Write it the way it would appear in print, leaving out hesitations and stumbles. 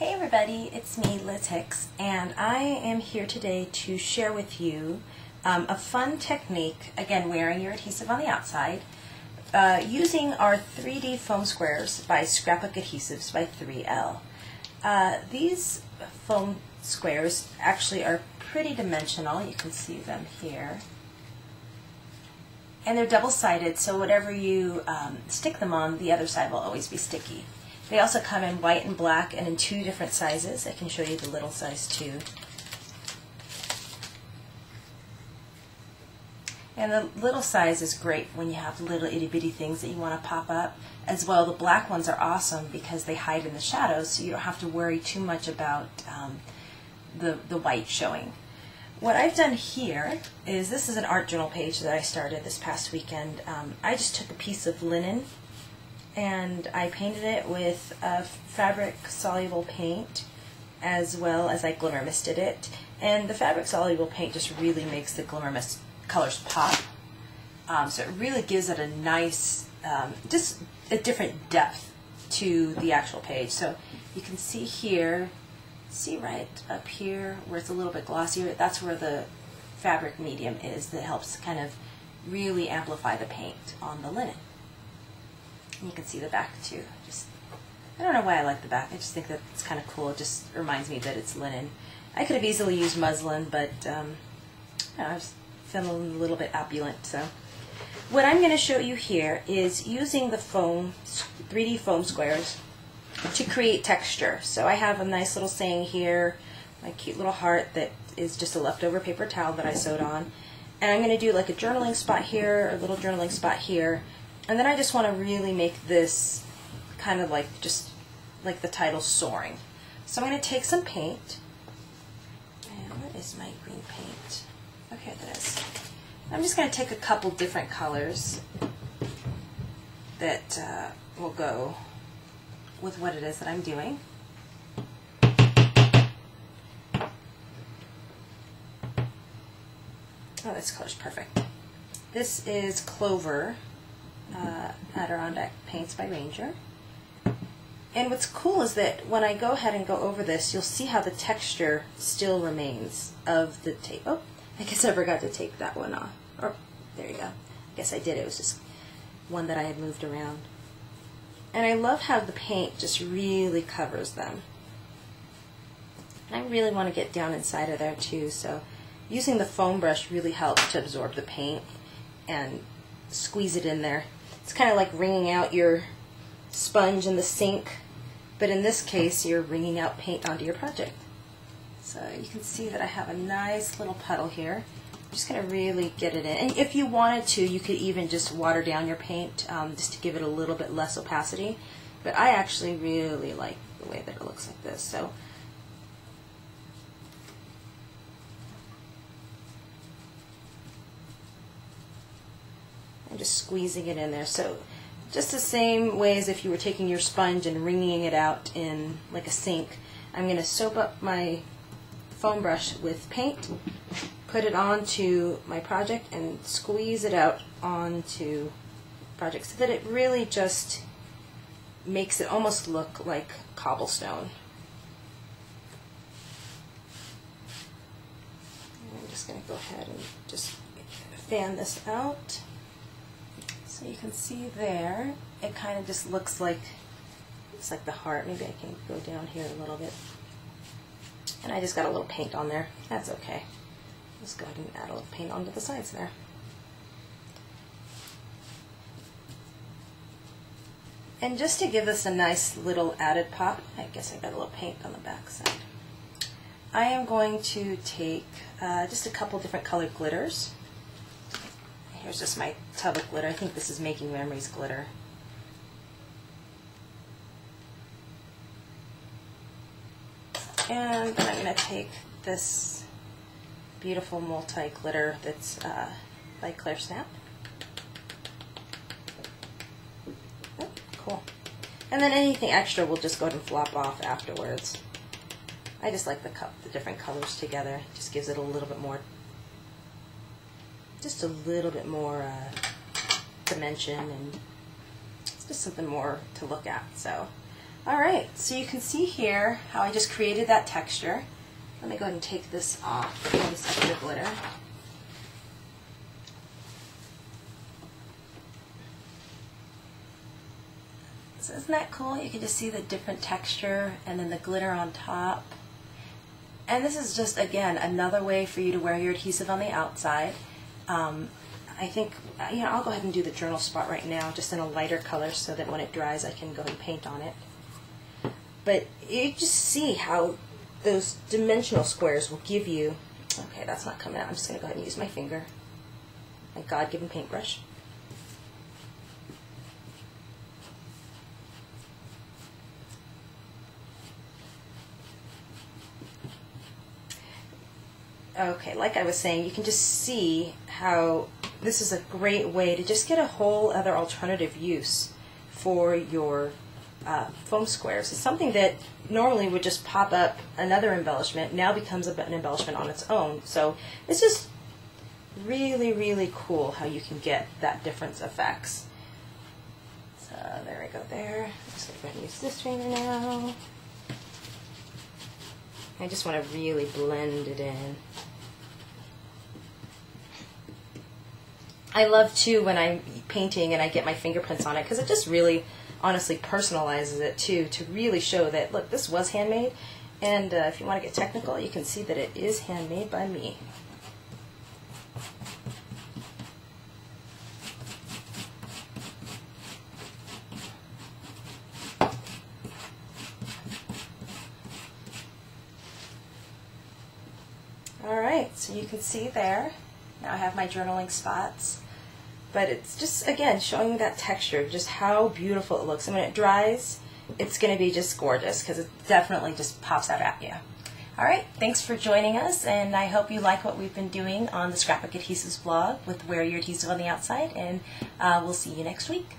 Hey everybody, it's me, Liz Hicks, and I am here today to share with you a fun technique, again wearing your adhesive on the outside, using our 3D foam squares by Scrapbook Adhesives by 3L. These foam squares actually are pretty dimensional, you can see them here. And they're double-sided, so whatever you stick them on, the other side will always be sticky. They also come in white and black and in two different sizes. I can show you the little size too. And the little size is great when you have little itty-bitty things that you want to pop up. As well, the black ones are awesome because they hide in the shadows, so you don't have to worry too much about the white showing. What I've done here is, this is an art journal page that I started this past weekend. I just took a piece of linen and I painted it with a fabric soluble paint, as well as I Glimmer Misted it. And the fabric soluble paint just really makes the Glimmer Mist colors pop. So it really gives it a nice, just a different depth to the actual page. So you can see here, see right up here where it's a little bit glossier, that's where the fabric medium is that helps kind of really amplify the paint on the linen. And you can see the back too. I don't know why I like the back, I just think that it's kind of cool. It just reminds me that it's linen. I could have easily used muslin, but I was feeling a little bit opulent. So what I'm going to show you here is using the foam, 3D foam squares, to create texture. So I have a nice little saying here, my cute little heart that is just a leftover paper towel that I sewed on. And I'm going to do like a journaling spot here, a little journaling spot here. And then I just want to really make this kind of like, just like the title, Soaring. So I'm going to take some paint. And where is my green paint? Okay, there it is. I'm just going to take a couple different colors that will go with what it is that I'm doing. Oh, this color's perfect. This is Clover, Adorandack Paints by Ranger. And what's cool is that when I go ahead and go over this, you'll see how the texture still remains of the tape. Oh, I guess I forgot to take that one off. Oh, there you go. I guess I did. It was just one that I had moved around. And I love how the paint just really covers them. And I really want to get down inside of there too, so using the foam brush really helps to absorb the paint and squeeze it in there. It's kind of like wringing out your sponge in the sink, but in this case you're wringing out paint onto your project. So you can see that I have a nice little puddle here. I'm just going to really get it in. And if you wanted to, you could even just water down your paint just to give it a little bit less opacity. But I actually really like the way that it looks like this. So I'm just squeezing it in there. So just the same way as if you were taking your sponge and wringing it out in like a sink, I'm going to soap up my foam brush with paint, put it onto my project, and squeeze it out onto the project so that it really just makes it almost look like cobblestone. And I'm just going to go ahead and just fan this out. So you can see there, it kind of just looks like the heart. Maybe I can go down here a little bit. And I just got a little paint on there. That's okay. Just go ahead and add a little paint onto the sides there. And just to give this a nice little added pop, I guess I got a little paint on the back side. I am going to take just a couple different colored glitters. Here's just my tub of glitter. I think this is Making Memories glitter. And then I'm going to take this beautiful multi-glitter that's by Claire Snap. Oh, cool. And then anything extra will just go ahead and flop off afterwards. I just like the different colors together. It just gives it a little bit more, just a little bit more dimension, and it's just something more to look at. So Alright, so you can see here how I just created that texture. Let me go ahead and take this off, all this extra glitter. So isn't that cool? You can just see the different texture and then the glitter on top. And this is just, again, another way for you to wear your adhesive on the outside. I think, I'll go ahead and do the journal spot right now, just in a lighter color so that when it dries I can go ahead and paint on it. But you just see how those dimensional squares will give you, okay, that's not coming out. I'm just going to go ahead and use my finger, my God-given paintbrush. Okay, like I was saying, you can just see how this is a great way to just get a whole other alternative use for your foam squares. It's something that normally would just pop up another embellishment, now becomes an embellishment on its own. So it's just really, really cool how you can get that difference effects. So there we go there. I'm just going to go ahead and use this strainer now. I just want to really blend it in. I love too when I'm painting and I get my fingerprints on it, because it just really honestly personalizes it too, to really show that, look, this was handmade. And if you want to get technical, you can see that it is handmade by me. Alright, so you can see there, now I have my journaling spots. But it's just, again, showing that texture, just how beautiful it looks. And when it dries, it's going to be just gorgeous, because it definitely just pops out at you. Alright, thanks for joining us, and I hope you like what we've been doing on the Scrapbook Adhesives blog with Wear Your Adhesive on the Outside, and we'll see you next week.